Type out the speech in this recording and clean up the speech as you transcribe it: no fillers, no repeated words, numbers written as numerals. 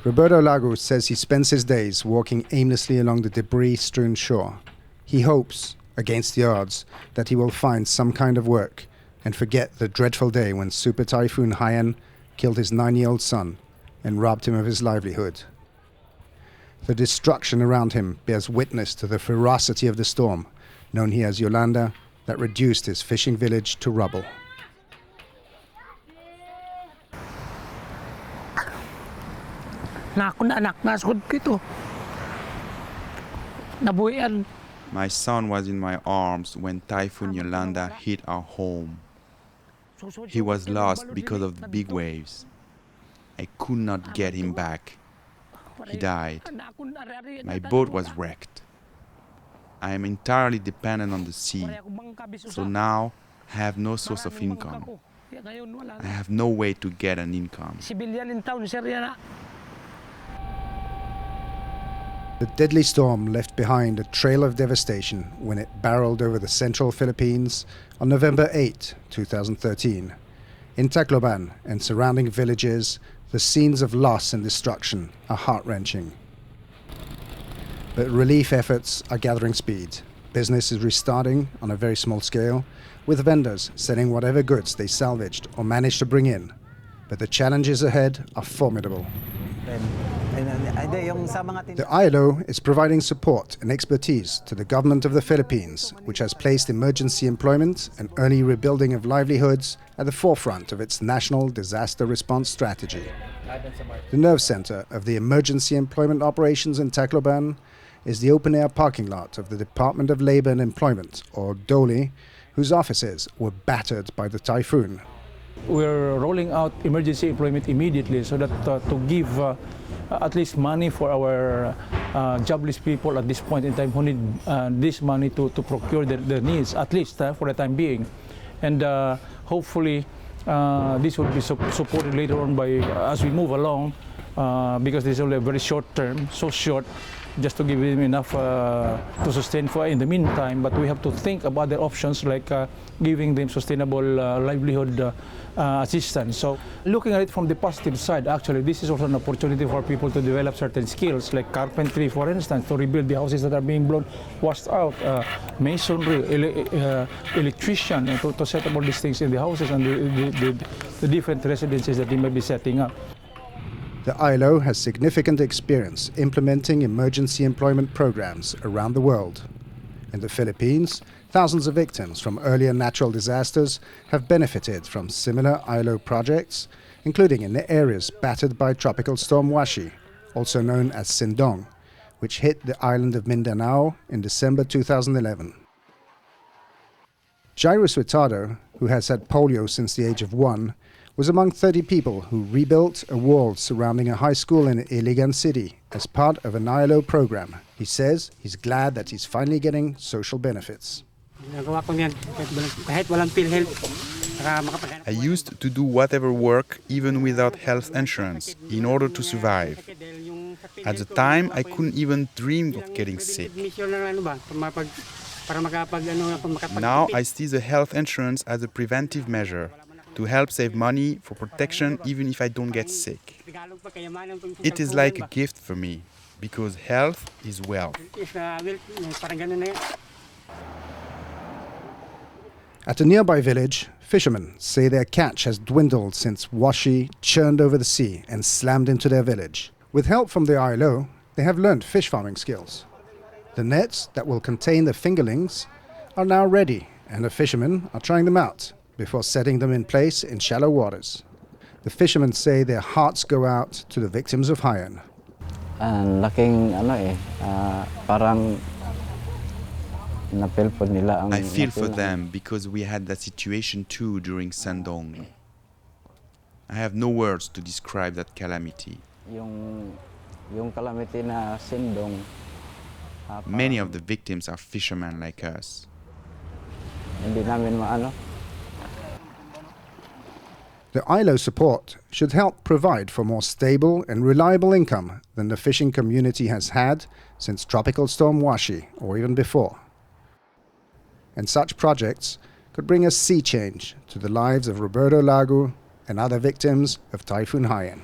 Roberto Lagu says he spends his days walking aimlessly along the debris-strewn shore. He hopes, against the odds, that he will find some kind of work and forget the dreadful day when Super Typhoon Haiyan killed his 9-year-old son and robbed him of his livelihood. The destruction around him bears witness to the ferocity of the storm, known here as Yolanda, that reduced his fishing village to rubble. My son was in my arms when Typhoon Yolanda hit our home. He was lost because of the big waves. I could not get him back. He died. My boat was wrecked. I am entirely dependent on the sea, so now I have no source of income. I have no way to get an income. The deadly storm left behind a trail of devastation when it barreled over the central Philippines on November 8, 2013. In Tacloban and surrounding villages, the scenes of loss and destruction are heart-wrenching. But relief efforts are gathering speed. Business is restarting on a very small scale, with vendors selling whatever goods they salvaged or managed to bring in. But the challenges ahead are formidable. The ILO is providing support and expertise to the government of the Philippines, which has placed emergency employment and early rebuilding of livelihoods at the forefront of its national disaster response strategy. The nerve center of the emergency employment operations in Tacloban is the open-air parking lot of the Department of Labor and Employment, or DOLE, whose offices were battered by the typhoon. We're rolling out emergency employment immediately so that to give at least money for our jobless people at this point in time who need this money to procure their needs, at least for the time being. And hopefully this will be supported later on by as we move along, because this is only a very short term, so short, just to give them enough to sustain for in the meantime. But we have to think about the options like giving them sustainable livelihood assistance. So looking at it from the positive side, actually this is also an opportunity for people to develop certain skills like carpentry, for instance, to rebuild the houses that are being blown, washed out, masonry, electrician, to set up all these things in the houses and the different residences that they may be setting up. The ILO has significant experience implementing emergency employment programs around the world. In the Philippines, thousands of victims from earlier natural disasters have benefited from similar ILO projects, including in the areas battered by Tropical Storm Washi, also known as Sindong, which hit the island of Mindanao in December 2011. Jairus Retardo, who has had polio since the age of 1, was among 30 people who rebuilt a wall surrounding a high school in Iligan City as part of an ILO program. He says he's glad that he's finally getting social benefits. I used to do whatever work, even without health insurance, in order to survive. At the time, I couldn't even dream of getting sick. Now I see the health insurance as a preventive measure, to help save money for protection even if I don't get sick. It is like a gift for me, because health is wealth. At a nearby village, fishermen say their catch has dwindled since Washi churned over the sea and slammed into their village. With help from the ILO, they have learned fish farming skills. The nets that will contain the fingerlings are now ready, and the fishermen are trying them out before setting them in place in shallow waters. The fishermen say their hearts go out to the victims of Haiyan. I feel for them because we had that situation too during Sandong. I have no words to describe that calamity. Many of the victims are fishermen like us. The ILO support should help provide for more stable and reliable income than the fishing community has had since Tropical Storm Washi, or even before. And such projects could bring a sea change to the lives of Roberto Lagu and other victims of Typhoon Haiyan.